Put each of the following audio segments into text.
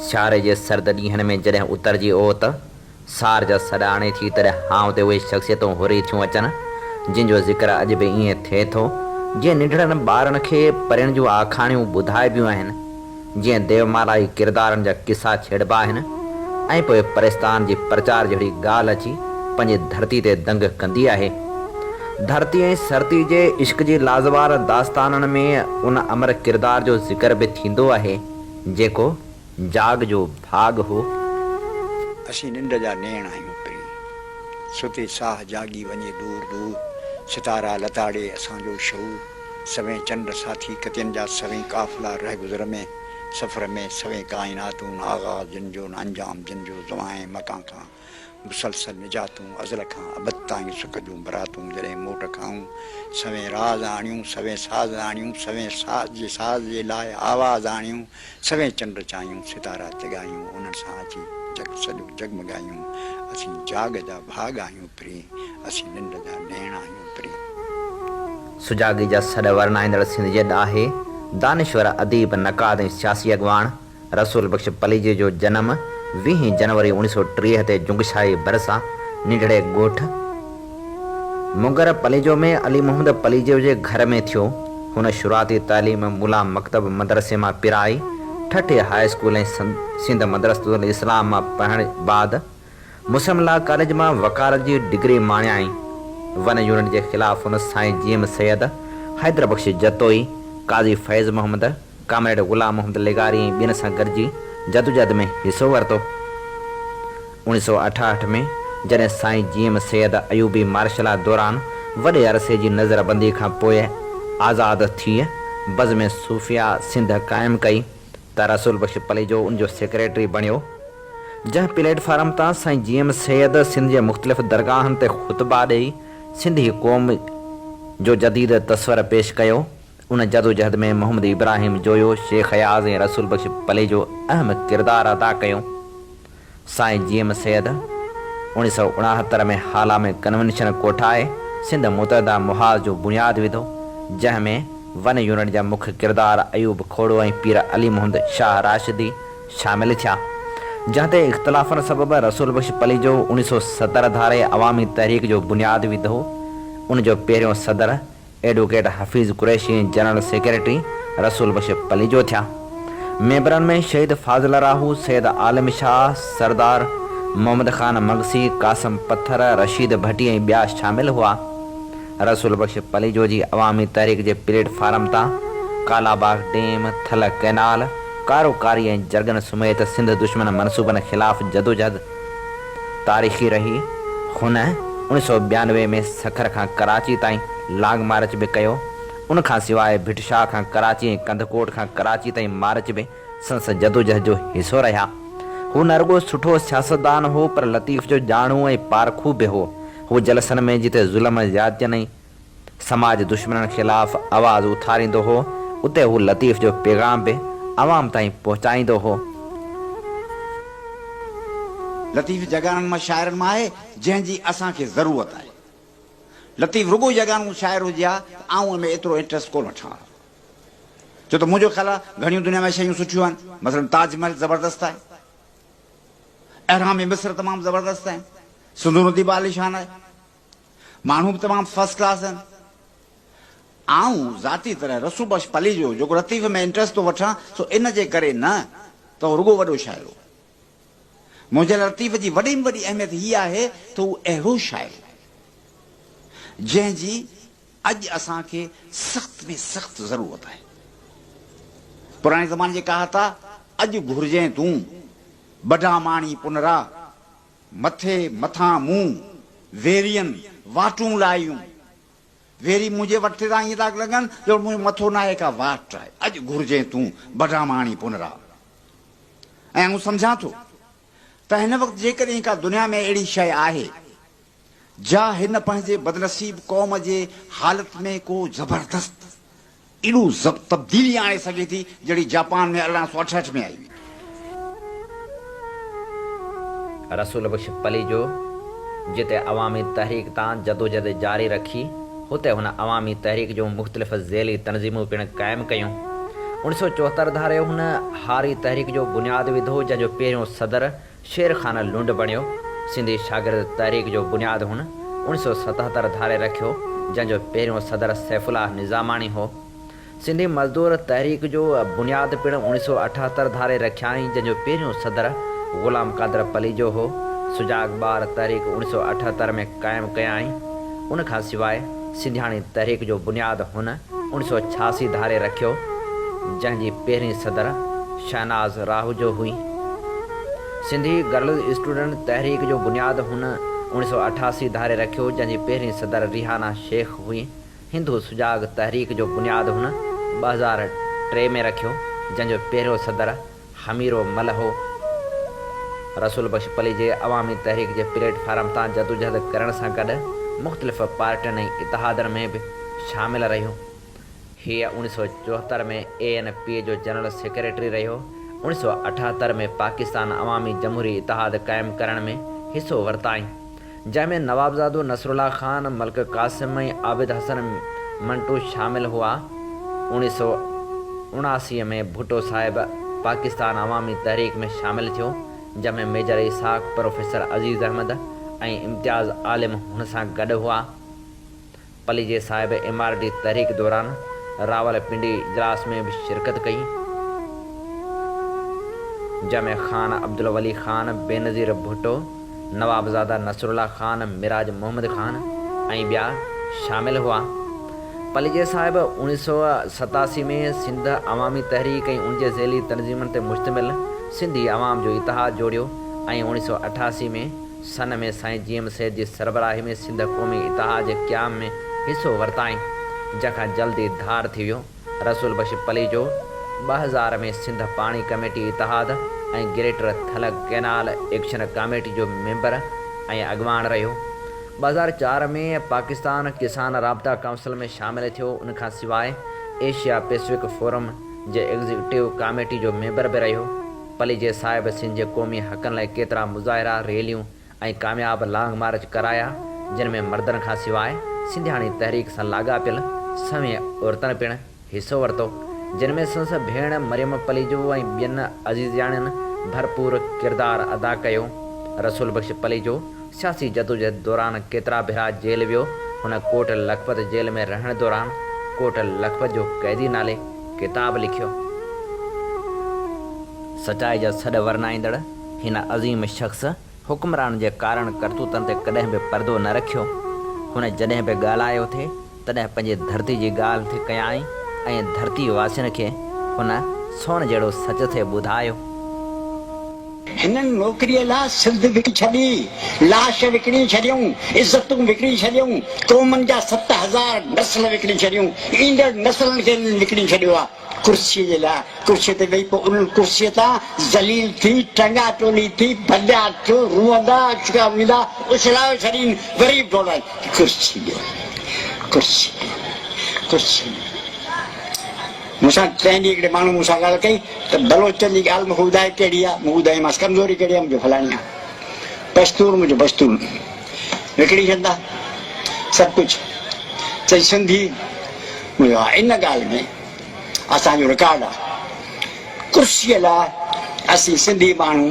सियारे जे सर्द ॾींहंनि में जॾहिं उतरजी ओ त सार जा सॾाणे थी तॾहिं हाव ते उहे शख़्सियतूं हुरी थियूं अचनि जिन जो ज़िक्र अॼु बि ईअं थिए थो जीअं नंढड़नि ॿारनि खे परिण जूं आखाणियूं ॿुधाइबियूं आहिनि, जीअं देवमाला जी किरदारनि जा किसा छेड़िबा आहिनि ऐं पोइ परिस्तान जी प्रचार जहिड़ी ॻाल्हि अची पंहिंजी धरती ते दंग कंदी आहे। धरती ऐं सरती जे इश्क जी लाज़वार दास्ताननि में उन अमर किरदार जो ज़िक्र बि थींदो आहे जेको जाग जो भाग हो। असीं निंड जा नेण आहियूं पहिरीं, सुते साह जागी वञे दूर दूर, सितारा लताड़े असांजो शऊर, सवें चंड साथी कतियुनि जा सवें काफ़िला रह गुज़र में, सफ़र में सवें काइनातूं आगाज़ जिन जो अंजाम जिन जो ज़वाएं मकां खां मुसलसल निजातूं अज़ल खां अबद ताईं सुख जूं बरातूं जॾहिं मोट खाऊं, सवें राज़ आणियूं सवें साज़ आणियूं, सवें साज़ जे लाइ आवाज़ आणियूं, सवें चंड चायूं सितारा जॻायूं, उन्हनि सां अची जग सॼो जगमगायूं। असीं जाग जा भाग आहियूं प्री, असीं निंड जा नेण आहियूं प्री। सुजागी जा सॾ वर्णाईंदड़ सिंध जे ॾाहे दानिश्वर अदीब नक़ाद ऐं सियासी अॻवान रसूल बख़्श पलीजे जो जनम 20 जनवरी 1930 ते जुंगशाही भरिसां नंढड़े ॻोठ मुगर पलीजो में अली मोहम्मद पलीजे जे घर में थियो। हुन शुरूआती तालीम मुला मकतब मदरसे मां पिराई, ठठे हाई स्कूल ऐं सिंध मदरसतुल इस्लाम मां पढ़ण बाद मुस्लिम लॉ कॉलेज मां वकालत जी डिग्री माणियाई। वन यूनिट जे ख़िलाफ़ हुन साईं जीम सैयद, हैदर बख़्श जतोई, काज़ी फैज़ मोहम्मद, कामरेड ग़ुलाम मोहम्मद लेगारी ऐं ॿियनि सां गॾिजी जदोजहद में हिसो वरितो। 1968 में जॾहिं साईं जीम सैयद अयूबी मार्शला दौरान वॾे अरसे जी नज़रबंदी खां पोइ आज़ादु थी बज़्म सूफ़िया सिंध क़ाइमु कई त रसूल बख़्श पलीजो उनजो सेक्रेटरी बणियो। जंहिं प्लेटफार्म तां साईं जीम सैयद सिंध जे मुख़्तलिफ़ दरगाहनि ते ख़ुतबा ॾेई सिंधी क़ौम जो जदीद तस्वर पेश कयो। उन जदोजहद में मोहम्मद इब्राहिम जोयो, शेख हयाज़ ऐं रसूल बख़्श पलीजो अहम किरदारु अदा कयो। साईं जीम सैयद 1969 में हाला में कन्वेंशन कोठाए सिंध मुतहदा मुहाज़ जो बुनियादु विधो, जंहिंमें वन यूनिट जा मुख्य किरदार अयूब खोड़ो ऐं पीर अली मोहम्मद शाह राशिदी शामिल थिया। जंहिं ते इख़्तिलाफ़नि सबबि रसूल बख़्श पलीजो 1970 धारे अवामी तहरीक जो बुनियादु विधो। उनजो पहिरियों सदर एडवोकेट हफ़ीज़ कुरैशी ऐं जनरल सेक्रेटरी रसूल बख़्श पलीजो थिया। मेंबरनि में शहीद फाज़िल राहू, सैयद आलम शाह, सरदार मोहम्मद ख़ान मगसी, कासम पत्थर, रशीद भट्टी ऐं ॿिया शामिल हुआ। रसूल बख़्श पलीजो जी अवामी तहरीक जे प्लेटफार्म तां कालाबाग डैम, थल कैनाल, कारोकारी ऐं जरगन समेत सिंध दुश्मन मनसूबनि ख़िलाफ़ जदोजहद तारीख़ी रही। हुन 1992 में सखर खां कराची ताईं लांग मार्च बि कयो। उनखां सवाइ भिटशाह खां कराची ऐं कंदकोट खां कराची ताईं मार्च बि संस जदोजहद जो हिसो रहिया। हू न रुगो सुठो सियासतदान हो पर लतीफ़ जो ॼाणू ऐं पारखू बि हो। हू जलसनि में जिते ज़ुल्म ज़्यादतियुनि ऐं समाज दुश्मननि ख़िलाफ़ आवाज़ उथारींदो हो, उते हू लतीफ़ जो पैगाम बि आवाम ताईं पहुचाईंदो हो। लतीफ़ जॻाननि मां शाइरनि मां आहे जंहिंजी असांखे ज़रूरत आहे। लतीफ़ रुगो जॻानूं शाइर हुजे हा त आऊं उनमें एतिरो इंट्रस्ट कोन वठां, छो त मुंहिंजो ख़्यालु आहे घणियूं दुनिया में शयूं सुठियूं आहिनि। मसलन ताजमहल ज़बरदस्त आहे, अहराम मिस्र तमामु ज़बरदस्त आहिनि, सिंधु नदी बि आलीशान आहे, माण्हू बि तमामु फर्स्ट क्लास आहिनि। आऊं ज़ाती तरह रसूल बख़्श पलीजो जेको लतीफ़ में इंट्रस्ट थो वठां सो इन जे करे न त उहो रुगो वॾो शाइर हो। मुंहिंजे लतीफ़ जी वॾी में वॾी अहमियत हीअ आहे त उहो अहिड़ो शाइर जंहिंजी अॼु असांखे सख़्त में सख़्त ज़रूरत आहे। पुराणे ज़माने जे कहावत आहे, अॼु घुरिजे तूं बढा माणी पुनरा, मथे मथां मुंहुं वेरियनि वाटूं लायूं। वेरी मुंहिंजे वटि तां ईअं था लॻनि जो मुंहिंजो मथो न आहे का वाट आहे। अॼु घुरिजे तूं बढा माणी पुनरा। ऐं मूं सम्झां थो त हिन वक़्तु जेकॾहिं का दुनिया में अहिड़ी शइ आहे जा हिन पंहिंजे बदनसीब क़ौम जे हालत में को ज़बरदस्त एॾो तब्दीली आणे सघे थी जहिड़ी जापान में 1868 में आई हुई। रसूल बख़्श पलीजो जिते अवामी तहरीक तां जदोजहद जारी रखी, हुते हुन अवामी तहरीक जूं मुख़्तलिफ़ ज़ैली तनज़ीमूं पिणु क़ाइमु कयूं। 1974 धारे हुन हारी तहरीक जो बुनियाद विधो जंहिंजो पहिरियों सदर शेर खान लुंड बणियो। सिंधी शागिर्द तहरीक जो बुनियाद हुन 1977 धारे रखियो जंहिंजो पहिरियों सदर सैफुल्लाह निज़ामाणी हो। सिंधी मज़दूर तहरीक जो बुनियाद पिण 1978 धारे रखियाई जंहिंजो पहिरियों सदर ग़ुलाम कादर पलीजो हो। सुजाग ॿार तहरीक 1978 में क़ाइमु कयाई। उन खां सवाइ सिंधियाणी तहरीक जो बुनियाद हुन 1986 धारे रखियो जंहिंजी पहिरीं सदर शहनाज़ राहूजो हुई। सिंधी गर्ल्स स्टूडेंट तहरीक जो बुनियाद हुन 1988 धारे रखियो जंहिंजी पहिरीं सदर रिहाना शेख हुई। हिंदू सुजाग तहरीक जो बुनियाद हुन 2003 में रखियो जंहिंजो पहिरियों सदर हमीरो मल हो। रसूल बख्श पली जे अवामी तहरीक जे प्लेटफार्म तां जदोजहद करण सां गॾु मुख़्तलिफ़ पार्टियुनि ऐं इतिहादनि में बि शामिल रहियो। हीअ 1974 में ANP जो जनरल सेक्रेटरी रहियो। 1978 में पाकिस्तान अवामी जमहूरी इतिहाद क़ाइमु करण में हिसो वरिताई जंहिंमें नवाबज़ादो नसरुल्ला ख़ान, मलिक क़ासिम ऐं आबिद हसन मंटू शामिल हुआ। 1979 में भुट्टो साहिब पाकिस्तान अवामी तहरीक में शामिल थियो जंहिंमें मेजर इसाक़, प्रोफेसर अज़ीज़ अहमद ऐं इम्तियाज़ आलिम हुन सां गॾु हुआ। पलीजे साहिब MRD तहरीक दौरान रावलपिंडी इजलास में भी शिरकत कई जंहिंमें ख़ान अब्दुल वली ख़ान, बेनज़ीर भुट्टो, नवाबज़ादा नसरुल्ला ख़ान, मिराज मोहम्मद ख़ान ऐं ॿिया शामिल हुआ। पलीजे साहिब 1987 में सिंध अवामी तहरीक ऐं उनजे ज़ैली तनज़ीमनि ते मुश्तमिल सिंधी अवाम जो इतिहाद जोड़ियो ऐं 1988 में सन में साईं GM सैद जी सरबराही में सिंध क़ौमी इतिहाद जे क़याम में हिसो वरिताई जंहिंखां जल्दी धार थी वियो। रसूल बख्श पली जो 2000 में सिंध पाणी कमेटी इतिहाद ऐं ग्रेटर थल कैनाल एक्शन कमेटी जो मेंबर ऐं अॻवान रहियो। 2004 में पाकिस्तान किसान राब्ता काउंसिल में शामिल थियो। उनखां सवाइ एशिया पैसिफिक फोरम जे एग्ज़ीक्यूटिव कमेटी जो मेंबर बि रहियो। पलीजे साहिब सिंध जे क़ौमी हक़नि लाइ केतिरा मुज़ाहिरा, रैलियूं ऐं कामयाब लॉन्ग मार्च कराया जिन में मर्दनि खां सवाइ सिंधियाणी तहरीक सां लाॻापियल सवें औरतुनि पिणु हिसो वरितो जिन में संस भेण मरियम पलीजो ऐं ॿियनि अज़ीज़ाणियुनि भरपूर किरदारु अदा कयो। रसूल बख्श पलीजो सियासी जदोजहद दौरान केतिरा भेरा जेल वियो। हुन कोट लखपत जेल में रहण दौरान कोट लखपत जो क़ैदी नाले किताब लिखियो। सचाई जा सॾ वर्नाईंदड़ हिन अज़ीम शख़्स हुक्मरान जे कारण करतूतनि ते कॾहिं बि पर्दो न रखियो। हुन जॾहिं बि ॻाल्हायो थे तॾहिं पंहिंजे धरती जी ॻाल्हि थे कयाई ऐं धरती वासियुनि खे हुन सोन जहिड़ो सच थे ॿुधायो। हिननि नौकरीअ लाइ सिंध विकिणी छॾी, लाश विकिणी छॾियूं, इज़तूं विकिणी छॾियूं, क़ौमनि जा 7000 नस्ल विकिणी छॾियूं, ईंदड़ नस्लनि खे विकिणी छॾियो आहे कुर्सीअ जे लाइ। कुर्सीअ ते वेही पोइ उन कुर्सीअ तां ज़लील थी, टंगा टोली थी, भॼा थियो, रुअंदा अचका वेंदा, उछलाए छॾीनि, वरी डोड़ाए कुर्सी ॾियो, कुर्सी ॾियो, कुर्सी ॾियो। मूंसां तंहिं ॾींहुं हिकिड़े माण्हू मूंसां ॻाल्हि कई त बलोचनि जी ॻाल्हि मूंखे ॿुधाए कहिड़ी आहे। मूं ॿुधाईमांसि कमज़ोरी कहिड़ी आहे, मुंहिंजो फलाणी आहे, पश्तून मुंहिंजो पश्तून विकिणी छॾंदा सभु कुझु। चई सिंधी मुंहिंजो आहे। इन ॻाल्हि में असांजो रिकॉर्ड आहे। कुर्सीअ लाइ असीं सिंधी माण्हू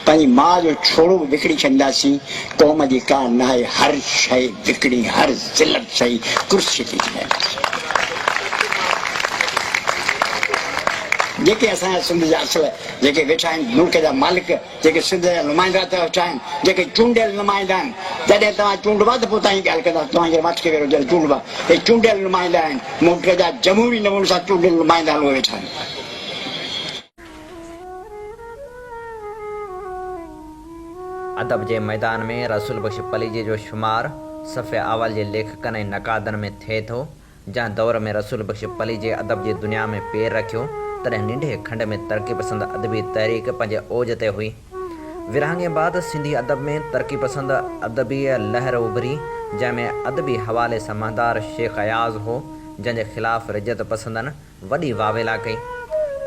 पंहिंजी माउ जो छोड़ो विकिणी छॾींदासीं। क़ौम जी का न आहे, हर शइ विकिणी, हर ज़िलत शइ कुर्सीअ ते छॾींदासीं। जेके असांजा सिंध जा असल जेके वेठा आहिनि मुल्क जा मालिक, जेके सिंध जा नुमाइंदा था वेठा आहिनि, जेके चूंडियल नुमाइंदा आहिनि, जॾहिं तव्हां चूंडबा त पोइ तव्हां ॻाल्हि कंदा, तव्हांजे मथ खे वेठो जॾहिं चूंडबा, हे चूंडियल नुमाइंदा आहिनि, मुल्क जा जमहूरी नमूने सां चूंडियल नुमाइंदा आहिनि, उहे वेठा आहिनि। अदब जे मैदान में रसूल बख्श पलीजे जो शुमार सफ़े अवल जे लेखकनि ऐं नक़ादनि में थिए थो। जंहिं दौर में रसूल बख्श पलीजे अदब जी दुनिया में पेर रखियो तॾहिं नंढे खंड में तरक़ी पसंद अदबी तहरीक पंहिंजे ओज ते हुई। विरहाङे बाद सिंधी अदब में तरक़ी पसंद अदबी लहर उभरी जंहिंमें अदबी हवाले समझदार शेख अयाज़ हो जंहिंजे ख़िलाफ़ रिजत पसंदनि वॾी वावेला कई।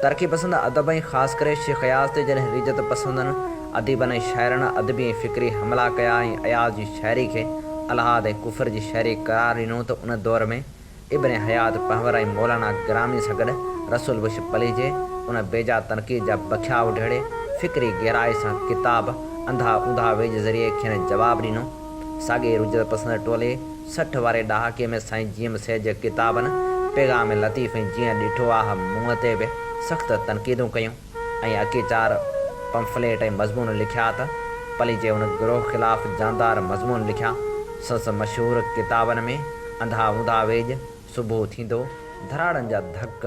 तरक़ी पसंद अदब ऐं ख़ासि करे शेख अयाज़ ते जॾहिं रिजत पसंदनि अदीबनि ऐं शाइरनि अदबी ऐं फ़िक्री हमला कया ऐं अयाज़ जी शाइरी खे अलहाद ऐं कुफर जी शाइरी करार ॾिनो त उन दौर में इब्न हयात पहवर ऐं मौलाना ग्रामी सां गॾु रसूल बश पली जे उन बेजा तनक़ीद जा बखिया उढेड़े फ़िक्री गहराई सां किताब अंधा ऊंधा वेझ ज़रिए खेनि जवाबु ॾिनो। साॻे रुजत पसंदि टोले 60 वारे ॾहाके में साईं जीअम सैद जे किताबनि पैगाम लतीफ़ जीअं ॾिठो आहे मुंहं ते बि सख़्तु तनक़ीदूं कयूं ऐं अके 4 पंफलेट ऐं मज़मून लिखिया त पली जे उन गिरोह ख़िलाफ़ जानदार मज़मून लिखिया। संस मशहूरु किताबनि में अंधा ऊंधा वेझ, सुबुह थींदो, धराड़नि जा धक,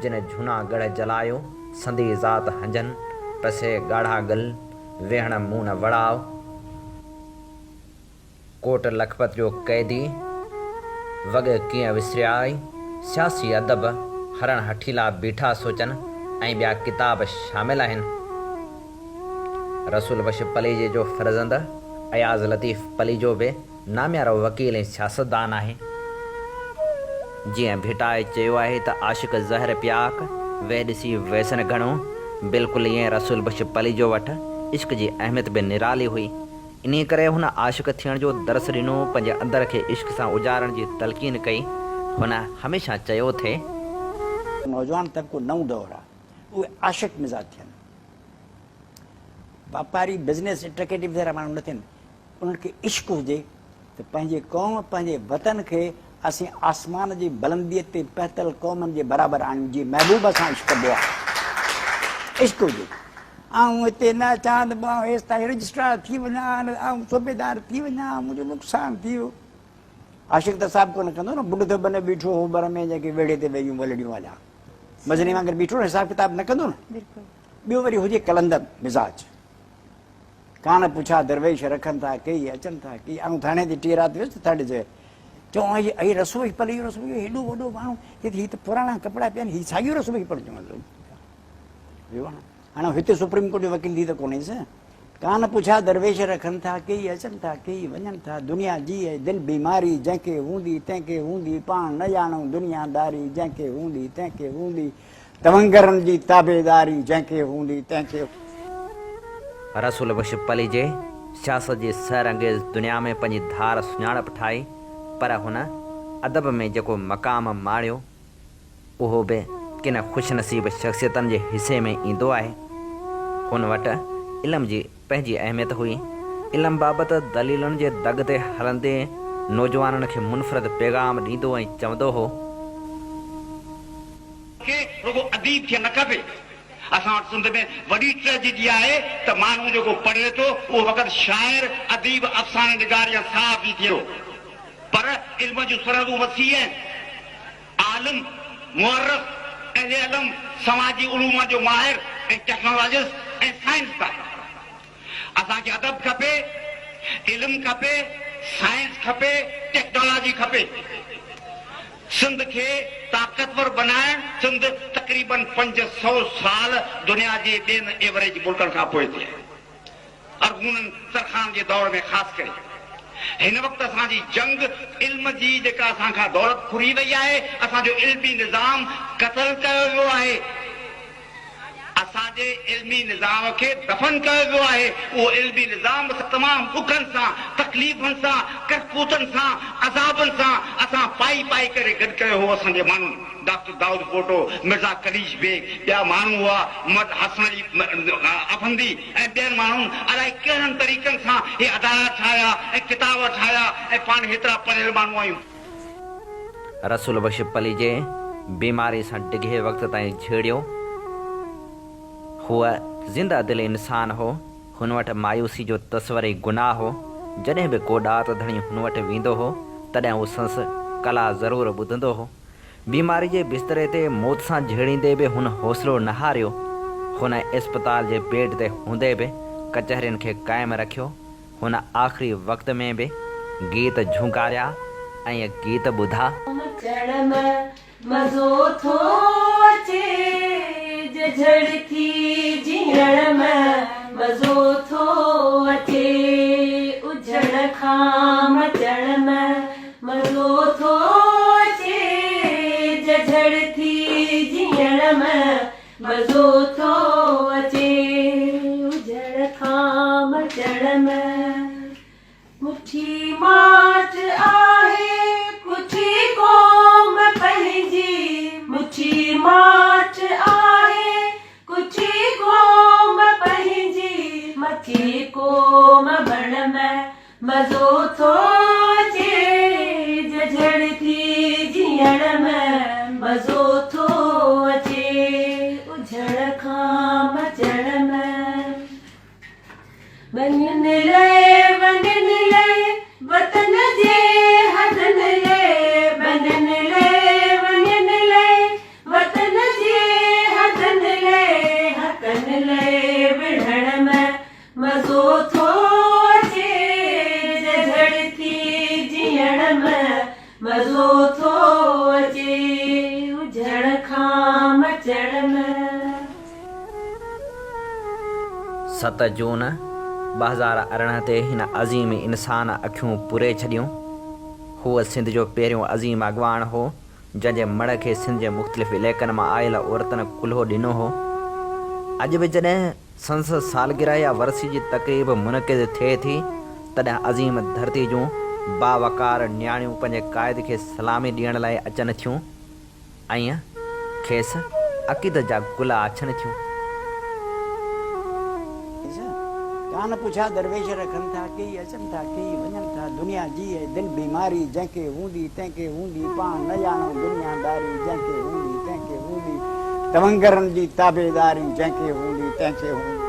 जिन जूनागढ़ जलायो, संदी ज़ात हंजन, पसे ॻाढ़ा गल, वेहण मुंह न वड़ाव, कोट लखपत जो क़ैदी, वॻ कीअं विसरियाई, सियासी अदब, हरण हठीला बीठा सोचनि ऐं ॿिया किताब शामिल आहिनि। रसूल बश पली जे जो फर्ज़ंद अयाज़ लतीफ़ पली जो बि नामियारो वकील ऐं सियासतदान आहे। जीअं भिटाए चयो आहे त आशिक़ ज़हर प्याक वे ॾिसी वैसन घणो, बिल्कुलु ईअं रसूल बश पली जो वटि इश्क जी अहमियत बि निराली हुई। इन करे हुन आशिक़ थियण जो दर्स ॾिनो, पंहिंजे अंदर खे इश्क सां उजारण जी तलक़ीन कई। हुन हमेशह चयो थे नौजवान तबको नओं दौर आहे, उहे आशिक़ मिज़ाज थियनि, वापारी बिज़नेस एक्टिविटी जहिड़ा माण्हू न थियनि। उन्हनि खे इश्क हुजे त पंहिंजे क़ौम पंहिंजे वतन खे असीं आसमान जी बुलंदीअ ते पहतल क़ौमनि जे बराबरि आहियूं, जीअं महबूब सां इश्क कबो आहे। इश्क हुजे ऐं हिते न चांद हेसि ताईं रजिस्ट्रार थी वञा, ऐं सूबेदार थी वञा, मुंहिंजो नुक़सानु थी वियो। आशिक़ त साहिबु कोन कंदो न, बुढ त बने बीठो हो बर में, जेके वेड़े ते वेहियूं वलड़ियूं हलिया, मजनी वांगुरु बीठो न, हिसाब किताब न कंदो न। ॿियो वरी हुजे कलंदर मिज़ाज, कान पुछा दरवेश रखनि था कई, अचनि था कई। ऐं थाणे ते 2 राति वियुसि त थर्ड चए चऊं अई रसोई पली रसोई हेॾो वॾो माण्हू, हीअ त पुराणा कपिड़ा पिया आहिनि, हीअ साॻियो रसोई पढ़ चऊं। हाणे हिते सुप्रीम कोर्ट जो वकील थी त कोन्हेसि। कान पुछा दरवेश रखनि था कई, अचनि था कई, वञनि था। दुनिया जी आहे दिलि बीमारी, जंहिंखे हूंदी तंहिंखे हूंदी, पाण न ॼाणूं दुनियादारी, जंहिंखे हूंदी तंहिंखे हूंदी, तवंगरनि जी ताबेदारी, जंहिंखे हूंदी तंहिंखे। रसूल बश पली जे सियासत जी सैर अंगेज़ दुनिया में पंहिंजी धार सुञाणप ठाही, पर हुन अदब में जेको मक़ाम माणियो उहो बि किन ख़ुशनसीब शख़्सियतनि जे हिसे में ईंदो आहे। हुन वटि इल्म जी पंहिंजी अहमियत हुई। इल्म बाबति दलीलुनि जे दग ते हलंदे नौजवाननि खे मुनफ़रद पैगाम ॾींदो ऐं चवंदो हो रुगो अदीब खे न खपे। असां वटि सिंध में वॾी ट्रेजेडी आहे त माण्हू जेको पढ़े थो उहो वक़्तु शाइर, अदीब, अफ़साने निगार या सहाफ़ी थियो, पर इल्म जूं सरहदूं वसी आहिनि। आलिम, मुअर्रिख़, अहले इल्म, समाजी उलूम जो माहिर ऐं टेक्नोलॉजिस्ट ऐं साइंसदान। असांखे अदब खपे, इल्म खपे, साइंस खपे, टेक्नोलॉजी खपे। सिंध खे ताक़तवर बनाइण सिंध तक़रीबन 500 साल दुनिया जे ॿियनि एवरेज मुल्कनि खां पोइ थिए, अरगूननि सरखान जे दौर में ख़ासि करे। हिन वक़्तु असांजी जंग इल्म जी जेका असांखां दौलत खुरी वई आहे, असांजो इल्मी निज़ाम क़तल कयो वियो आहे, असांजे इल्मी निज़ाम खे दफ़न कयो वियो आहे। उहो इल्मी निज़ाम तमामु ॾुखनि सां, तकलीफ़ुनि सां, करकूतनि सां, अज़ाबनि सां असां पाई पाई करे गॾु कयो हो। असांजे माण्हू डॉक्टर दाऊद फोटो, मिर्ज़ा कलीश बेग, ॿिया माण्हू हुआ, मोहम्मद हसन अली अफंदी ऐं ॿियनि माण्हुनि अलाए कहिड़नि तरीक़नि सां हे अदालत ठाहिया ऐं किताब ठाहिया ऐं पाण हेतिरा पढ़ियल माण्हू आहियूं। रसूल बश पली जे बीमारी सां डिघे वक़्त ताईं छेड़ियो। हुआ ज़िंदा दिल इंसान हो, हुन वटि मायूसी जो तस्वर ई गुनाह हो। जॾहिं बि को ॾात धणी हुन वटि वेंदो हो तॾहिं उहो संस कला ज़रूरु ॿुधंदो हो। बीमारी जे बिस्तरे ते मौत सां झेड़ींदे बि हुन हौसलो न हारियो। हुन इस्पताल जे बेड ते हूंदे बि कचहरियुनि खे क़ाइमु रखियो। हुन आख़िरी वक़्त में बि गीत झुंकारिया ऐं गीत ॿुधा। मज़ो थो अचे झड़की जीअण में, मज़ो थो अचे उजड़ खां मचण में, मज़ो थो अचे झड़की जीअण में, मज़ो थो अचे उजड़ खां मचण में। मुठी माट आहे कुठी क़ौम पंहिंजी, मुठी माट खोम बण में मज़ो थो अचे झड़ती जीअण में मज़ो थो अचे उजड़ खां बचण में वञण लाइ वतन जे हथन लाइ वञण लाइ वतन जे हथन लाइ हकन लाइ विढ़ण में मज़ो थो अचे झड़ती जीअण में मज़ो थो अचे उजड़ खां मचण में 7 जून 2018 ते हिन अज़ीम इंसान अखियूं पुरे छॾियूं। हूअ सिंध जो पहिरियों अज़ीम अॻवान हो जंहिंजे मड़ खे सिंध जे मुख़्तलिफ़ इलाइक़नि मां आयल औरतुनि कुल्हो ॾिनो हो। अॼु बि जॾहिं संसद सालगिरह या वरसी जी तक़रीब मुनक़िद थिए थी तॾहिं अज़ीम धरती जूं बावकार न्याणियूं पंहिंजे क़ाइद खे सलामी ॾियण लाइ अचनि थियूं ऐं खेसि अक़ीदत जा गुल अछनि थियूं। कान पुछा दरवेश रखनि था कई अचनि था कई वञनि था दुनिया जी है दिल बीमारी जंहिंखे हूंदी तंहिंखे हूंदी पाण न ॼाणो दुनियादारी जंहिंखे हूंदी तंहिंखे हूंदी तवंगरनि जी ताबेदारी जंहिंखे हूंदी तंहिंखे हूंदी